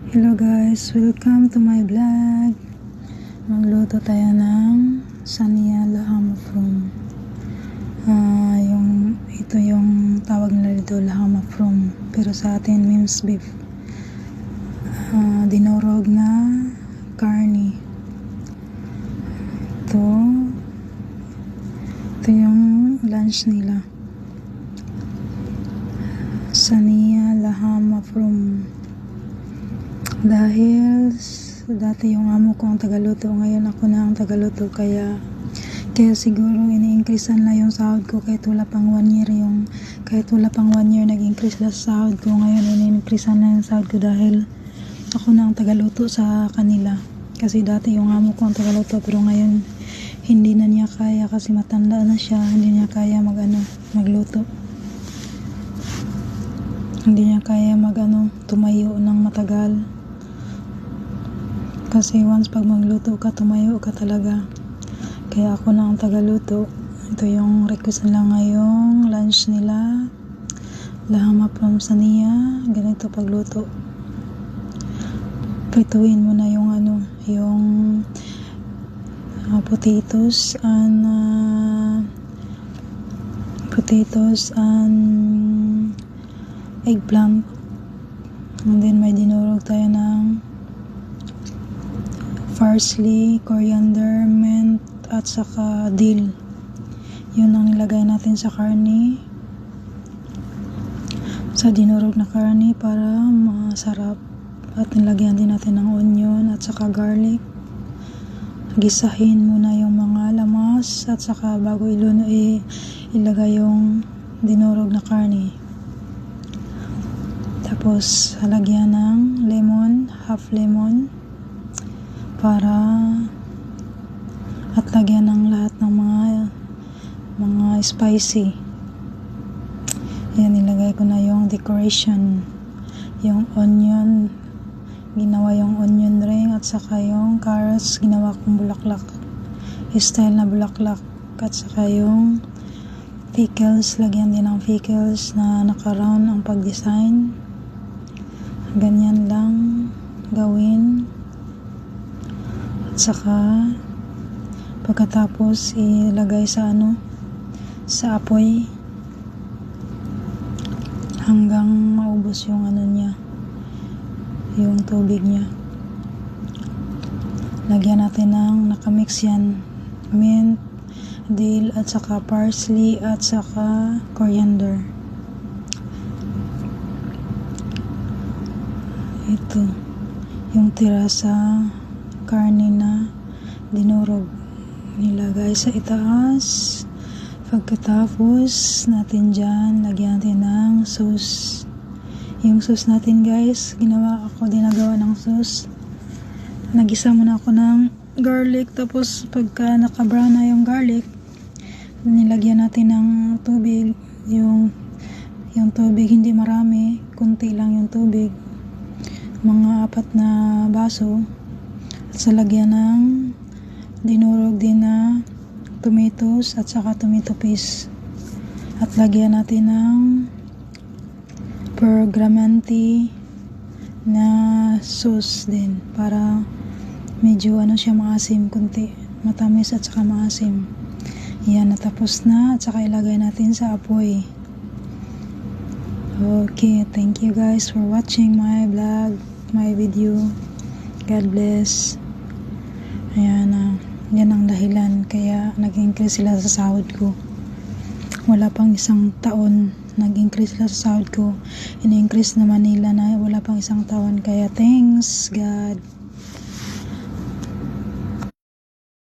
Hello guys, welcome to my vlog. Magluto tayo ng Sania Laham from ito yung tawag nila dito, laham from, pero sa atin minced beef, dinurog na karni. Ito yung lunch nila, Sania Laham from. Dahil dati yung amo ko ang tagaluto, ngayon ako na ang tagaluto, kaya siguro ini-increasean na yung sahod ko kahit wala pang 1 year nag-increase na sahod ko. Ngayon ini-increasean na yung sahod ko dahil ako na ang tagaluto sa kanila, kasi dati yung amo ko ang tagaluto, pero ngayon hindi na niya kaya kasi matanda na siya, hindi niya kaya magluto, hindi niya kaya tumayo ng matagal. Kasi once pag magluto ka, tumayo ka talaga. Kaya ako na ang tagaluto. Ito yung request nila ngayong lunch nila, laham from Sania. Ganito pagluto. Prituin mo na yung potatoes and eggplant. And then may dinurog tayo ng parsley, coriander, mint, at saka dill. Yun ang nilagay natin sa karni, sa dinurog na karni, para masarap. At nilagyan din natin ng onion at saka garlic. Gisahin muna yung mga lamas at saka bago ilagay yung dinurog na karni. Tapos halagyan ng lemon, half lemon, at lagyan ng lahat ng mga spicy. Yan, nilagay ko na yung decoration, yung onion, ginawa yung onion ring, at saka yung carrots, ginawa kong bulaklak, style na bulaklak, at saka yung pickles, lagyan din ng pickles na naka-round ang pag-design. Ganyan lang gawin. At saka pagkatapos ilagay sa apoy hanggang maubos yung niya, yung tubig niya. Lagyan natin ng nakamix yan, mint, dill, at saka parsley, at saka coriander. Ito yung tira sa karne na dinurog, nilagay sa itaas. Pagkatapos natin dyan, lagyan natin ng sauce. Yung sauce natin guys, dinagawa ng sauce. Nagisa muna ako ng garlic, tapos pagka naka-brown na yung garlic, nilagyan natin ng tubig. Yung tubig hindi marami, kunti lang yung tubig, mga 4 na baso. Sa lagyan ng dinurog din na tomatoes at saka tomato paste, at lagyan natin ng pergramanti na sauce din para medyo siya maasim, kunti matamis at saka maasim. Yan, natapos na, at saka ilagay natin sa apoy. Okay, thank you guys for watching my vlog, my video. God bless. Ayan, yan ang dahilan kaya nag-increase sila sa sahod ko. Wala pang 1 taon nag-increase sila sa sahod ko. In-increase naman nila na wala pang 1 taon, kaya thanks God.